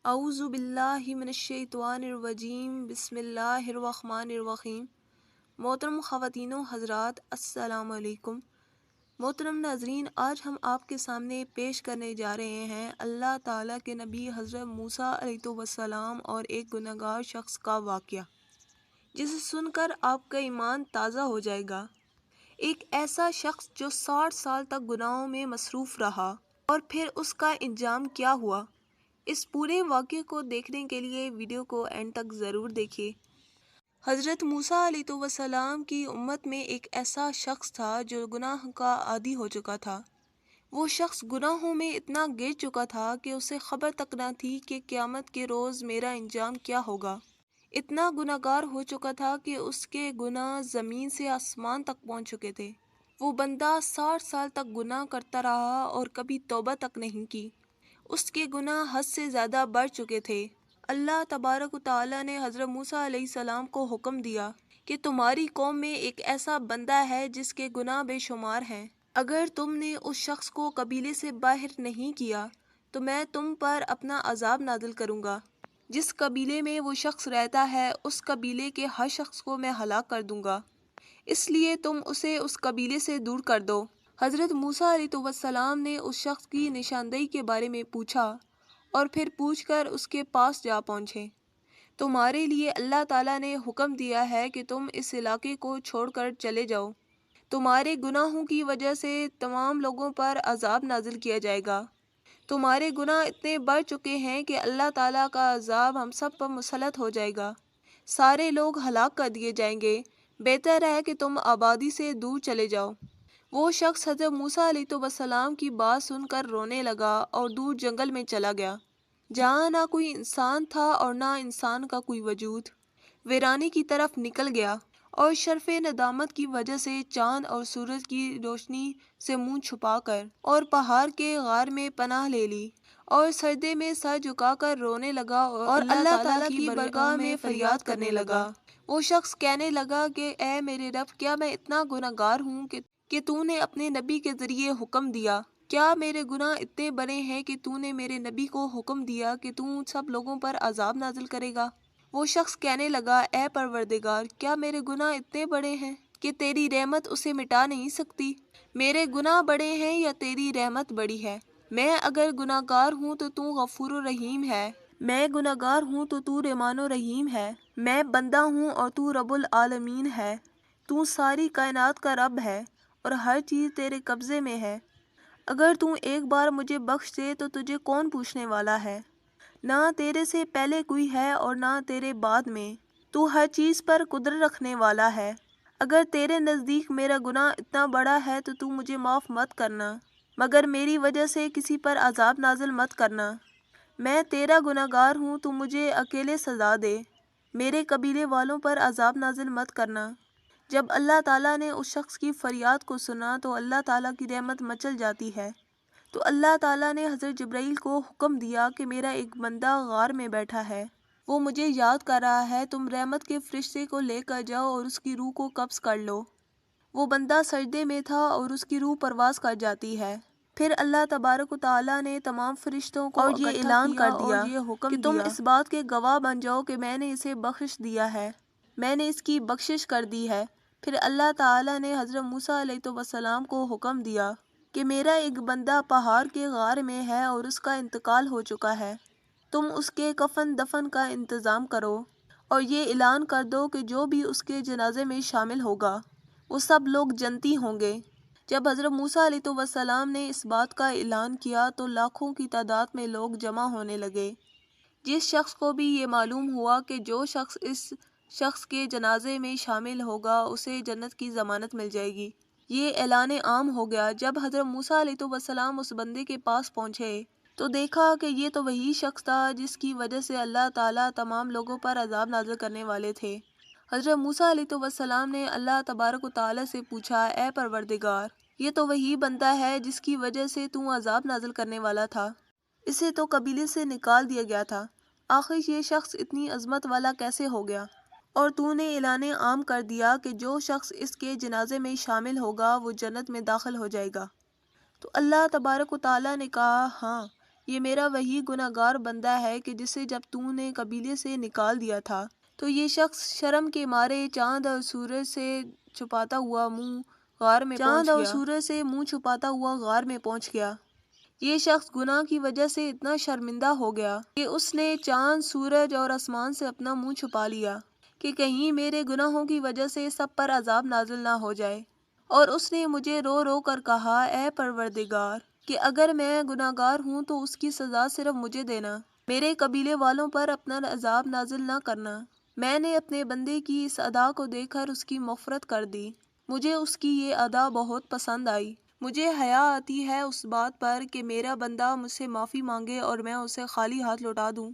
اعوذ باللہ من الشیطان الرجیم بسم اللہ الرحمن الرحیم۔ محترم خواتین و حضرات، السلام علیکم۔ محترم ناظرین، آج ہم آپ کے سامنے پیش کرنے جا رہے ہیں اللہ تعالیٰ کے نبی حضرت موسیٰ علیہ السلام اور ایک گنہگار شخص کا واقعہ، جسے سن کر آپ کا ایمان تازہ ہو جائے گا۔ ایک ایسا شخص جو 60 سال تک گناہوں میں مصروف رہا، اور پھر اس کا انجام کیا ہوا۔ اس پورے واقعے کو دیکھنے کے لیے ویڈیو کو اینڈ تک ضرور دیکھیے۔ حضرت موسیٰ علیہ السلام کی امت میں ایک ایسا شخص تھا جو گناہ کا عادی ہو چکا تھا۔ وہ شخص گناہوں میں اتنا گر چکا تھا کہ اسے خبر تک نہ تھی کہ قیامت کے روز میرا انجام کیا ہوگا۔ اتنا گناہگار ہو چکا تھا کہ اس کے گناہ زمین سے آسمان تک پہنچ چکے تھے۔ وہ بندہ 60 سال تک گناہ کرتا رہا اور کبھی توبہ تک نہیں کی۔ اس کے گناہ حد سے زیادہ بڑھ چکے تھے۔ اللہ تبارک و تعالیٰ نے حضرت موسیٰ علیہ السلام کو حکم دیا کہ تمہاری قوم میں ایک ایسا بندہ ہے جس کے گناہ بے شمار ہیں۔ اگر تم نے اس شخص کو قبیلے سے باہر نہیں کیا تو میں تم پر اپنا عذاب نازل کروں گا۔ جس قبیلے میں وہ شخص رہتا ہے اس قبیلے کے ہر شخص کو میں ہلاک کر دوں گا، اس لیے تم اسے اس قبیلے سے دور کر دو۔ حضرت موسیٰ علیہ السلام نے اس شخص کی نشاندہی کے بارے میں پوچھا اور پھر پوچھ کر اس کے پاس جا پہنچے۔ تمہارے لیے اللہ تعالیٰ نے حکم دیا ہے کہ تم اس علاقے کو چھوڑ کر چلے جاؤ۔ تمہارے گناہوں کی وجہ سے تمام لوگوں پر عذاب نازل کیا جائے گا۔ تمہارے گناہ اتنے بڑھ چکے ہیں کہ اللہ تعالیٰ کا عذاب ہم سب پر مسلط ہو جائے گا۔ سارے لوگ ہلاک کر دیے جائیں گے۔ بہتر ہے کہ تم آبادی سے دور چلے جاؤ۔ وہ شخص حضرت موسیٰ علیہ السلام کی بات سن کر رونے لگا اور دور جنگل میں چلا گیا، جہاں نہ کوئی انسان تھا اور نہ انسان کا کوئی وجود۔ ویرانے کی طرف نکل گیا اور شرف ندامت کی وجہ سے چاند اور سورج کی روشنی سے منہ چھپا کر اور پہاڑ کے غار میں پناہ لے لی، اور سجدے میں سر جھکا کر رونے لگا اور اللہ تعالیٰ کی بارگاہ میں فریاد کرنے لگا۔ وہ شخص کہنے لگا کہ اے میرے رب، کیا میں اتنا گنہگار ہوں کہ تو نے اپنے نبی کے ذریعے حکم دیا؟ کیا میرے گناہ اتنے بڑے ہیں کہ تو نے میرے نبی کو حکم دیا کہ تو سب لوگوں پر عذاب نازل کرے گا؟ وہ شخص کہنے لگا، اے پروردگار، کیا میرے گناہ اتنے بڑے ہیں کہ تیری رحمت اسے مٹا نہیں سکتی؟ میرے گناہ بڑے ہیں یا تیری رحمت بڑی ہے؟ میں اگر گناہگار ہوں تو غفور و رحیم ہے، میں گناہگار ہوں تو رحمان و رحیم ہے، میں بندہ ہوں اور تو رب العالمین ہے۔ تو ساری کائنات کا رب ہے اور ہر چیز تیرے قبضے میں ہے۔ اگر تو ایک بار مجھے بخش دے تو تجھے کون پوچھنے والا ہے؟ نہ تیرے سے پہلے کوئی ہے اور نہ تیرے بعد میں۔ تو ہر چیز پر قدرت رکھنے والا ہے۔ اگر تیرے نزدیک میرا گناہ اتنا بڑا ہے تو مجھے معاف مت کرنا، مگر میری وجہ سے کسی پر عذاب نازل مت کرنا۔ میں تیرا گنہگار ہوں، تو مجھے اکیلے سزا دے، میرے قبیلے والوں پر عذاب نازل مت کرنا۔ جب اللہ تعالیٰ نے اس شخص کی فریاد کو سنا تو اللہ تعالیٰ کی رحمت مچل جاتی ہے۔ تو اللہ تعالیٰ نے حضرت جبرائیل کو حکم دیا کہ میرا ایک بندہ غار میں بیٹھا ہے، وہ مجھے یاد کر رہا ہے، تم رحمت کے فرشتے کو لے کر جاؤ اور اس کی روح کو قبض کر لو۔ وہ بندہ سجدے میں تھا اور اس کی روح پرواز کر جاتی ہے۔ پھر اللہ تبارک و تعالیٰ نے تمام فرشتوں کو یہ اعلان کر دیا اور یہ حکم کہ تم اس بات کے گواہ بن جاؤ کہ میں نے اسے بخش دیا ہے، میں نے اس کی بخشش کر دی ہے۔ پھر اللہ تعالیٰ نے حضرت موسیٰ علیہ السلام کو حکم دیا کہ میرا ایک بندہ پہاڑ کے غار میں ہے اور اس کا انتقال ہو چکا ہے، تم اس کے کفن دفن کا انتظام کرو اور یہ اعلان کر دو کہ جو بھی اس کے جنازے میں شامل ہوگا وہ سب لوگ جنتی ہوں گے۔ جب حضرت موسیٰ علیہ السلام نے اس بات کا اعلان کیا تو لاکھوں کی تعداد میں لوگ جمع ہونے لگے۔ جس شخص کو بھی یہ معلوم ہوا کہ جو شخص اس شخص کے جنازے میں شامل ہوگا اسے جنت کی ضمانت مل جائے گی، یہ اعلان عام ہو گیا۔ جب حضرت موسیٰ علیہ السلام اس بندے کے پاس پہنچے تو دیکھا کہ یہ تو وہی شخص تھا جس کی وجہ سے اللہ تعالیٰ تمام لوگوں پر عذاب نازل کرنے والے تھے۔ حضرت موسیٰ علیہ السلام نے اللہ تبارک و تعالیٰ سے پوچھا، اے پروردگار، یہ تو وہی بندہ ہے جس کی وجہ سے تو عذاب نازل کرنے والا تھا، اسے تو قبیلے سے نکال دیا گیا تھا، آخر یہ شخص اتنی عظمت والا کیسے ہو گیا؟ اور تو نے اعلان عام کر دیا کہ جو شخص اس کے جنازے میں شامل ہوگا وہ جنت میں داخل ہو جائے گا۔ تو اللہ تبارک و تعالیٰ نے کہا، ہاں، یہ میرا وہی گناہگار بندہ ہے کہ جسے جب تو نے قبیلے سے نکال دیا تھا تو یہ شخص شرم کے مارے چاند اور سورج سے چھپاتا ہوا منہ چھپاتا ہوا غار میں پہنچ گیا۔ یہ شخص گناہ کی وجہ سے اتنا شرمندہ ہو گیا کہ اس نے چاند، سورج اور آسمان سے اپنا منہ چھپا لیا کہ کہیں میرے گناہوں کی وجہ سے سب پر عذاب نازل نہ ہو جائے۔ اور اس نے مجھے رو رو کر کہا، اے پروردگار، کہ اگر میں گناہگار ہوں تو اس کی سزا صرف مجھے دینا، میرے قبیلے والوں پر اپنا عذاب نازل نہ کرنا۔ میں نے اپنے بندے کی اس ادا کو دیکھ کر اس کی مغفرت کر دی۔ مجھے اس کی یہ ادا بہت پسند آئی۔ مجھے حیا آتی ہے اس بات پر کہ میرا بندہ مجھ سے معافی مانگے اور میں اسے خالی ہاتھ لوٹا دوں۔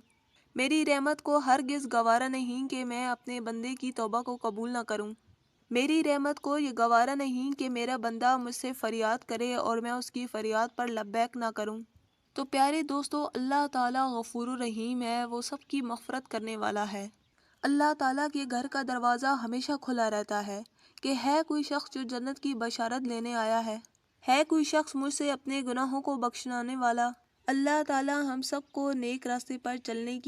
میری رحمت کو ہرگز گوارا نہیں کہ میں اپنے بندے کی توبہ کو قبول نہ کروں۔ میری رحمت کو یہ گوارا نہیں کہ میرا بندہ مجھ سے فریاد کرے اور میں اس کی فریاد پر لبیک نہ کروں۔ تو پیارے دوستو، اللہ تعالیٰ غفور الرحیم ہے، وہ سب کی مغفرت کرنے والا ہے۔ اللہ تعالیٰ کے گھر کا دروازہ ہمیشہ کھلا رہتا ہے کہ ہے کوئی شخص جو جنت کی بشارت لینے آیا ہے کوئی شخص مجھ سے اپنے گناہوں کو بخشوانے والا۔ اللہ تعالیٰ ہم سب کو نیک راستے پر چلنے کی